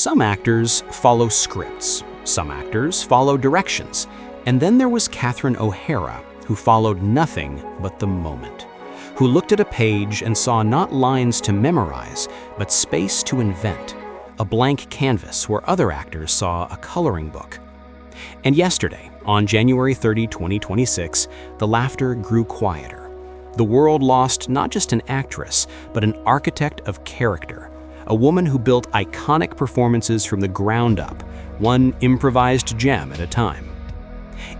Some actors follow scripts, some actors follow directions, and then there was Catherine O'Hara, who followed nothing but the moment, who looked at a page and saw not lines to memorize, but space to invent, a blank canvas where other actors saw a coloring book. And yesterday, on January 30, 2026, the laughter grew quieter. The world lost not just an actress, but an architect of character, a woman who built iconic performances from the ground up, one improvised gem at a time.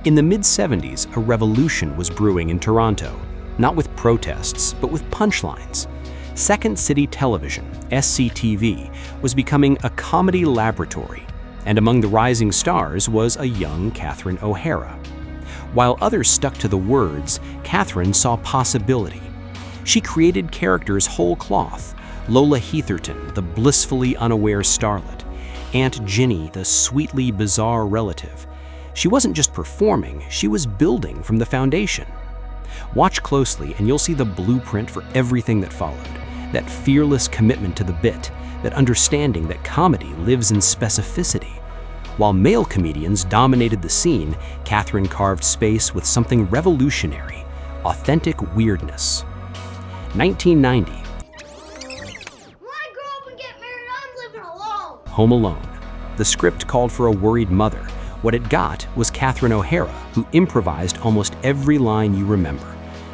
In the mid-70s, a revolution was brewing in Toronto, not with protests, but with punchlines. Second City Television, SCTV, was becoming a comedy laboratory, and among the rising stars was a young Catherine O'Hara. While others stuck to the words, Catherine saw possibility. She created characters whole cloth: Lola Heatherton, the blissfully unaware starlet; Aunt Ginny, the sweetly bizarre relative. She wasn't just performing, she was building from the foundation. Watch closely and you'll see the blueprint for everything that followed. That fearless commitment to the bit, that understanding that comedy lives in specificity. While male comedians dominated the scene, Catherine carved space with something revolutionary: authentic weirdness. 1990. Home Alone. The script called for a worried mother. What it got was Catherine O'Hara, who improvised almost every line you remember.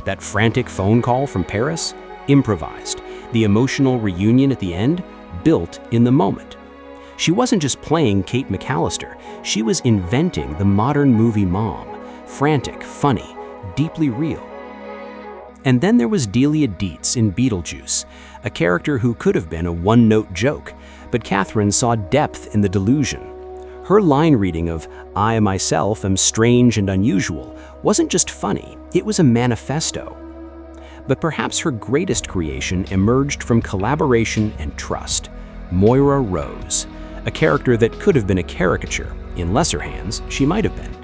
That frantic phone call from Paris? Improvised. The emotional reunion at the end? Built in the moment. She wasn't just playing Kate McAllister, she was inventing the modern movie mom. Frantic, funny, deeply real. And then there was Delia Dietz in Beetlejuice, a character who could have been a one-note joke, but Catherine saw depth in the delusion. Her line reading of "I myself am strange and unusual" wasn't just funny, it was a manifesto. But perhaps her greatest creation emerged from collaboration and trust: Moira Rose, a character that could have been a caricature. In lesser hands, she might have been.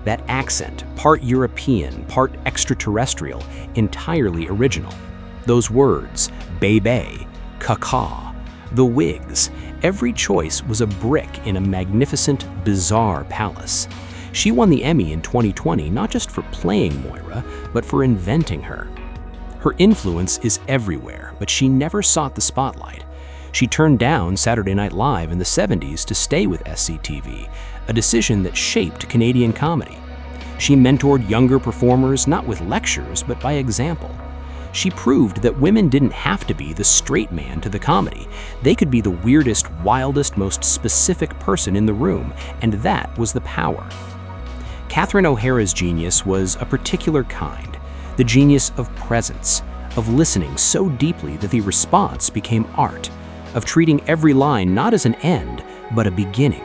That accent, part European, part extraterrestrial, entirely original. Those words, bebe, caca, the wigs, every choice was a brick in a magnificent, bizarre palace. She won the Emmy in 2020 not just for playing Moira, but for inventing her. Her influence is everywhere, but she never sought the spotlight. She turned down Saturday Night Live in the 70s to stay with SCTV, a decision that shaped Canadian comedy. She mentored younger performers not with lectures, but by example. She proved that women didn't have to be the straight man to the comedy. They could be the weirdest, wildest, most specific person in the room, and that was the power. Catherine O'Hara's genius was a particular kind, the genius of presence, of listening so deeply that the response became art, of treating every line not as an end, but a beginning.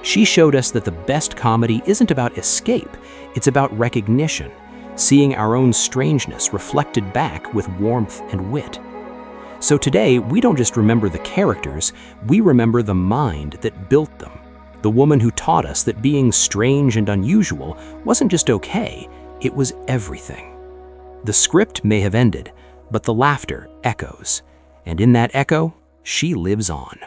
She showed us that the best comedy isn't about escape, it's about recognition, seeing our own strangeness reflected back with warmth and wit. So today, we don't just remember the characters, we remember the mind that built them, the woman who taught us that being strange and unusual wasn't just okay, it was everything. The script may have ended, but the laughter echoes, and in that echo, she lives on.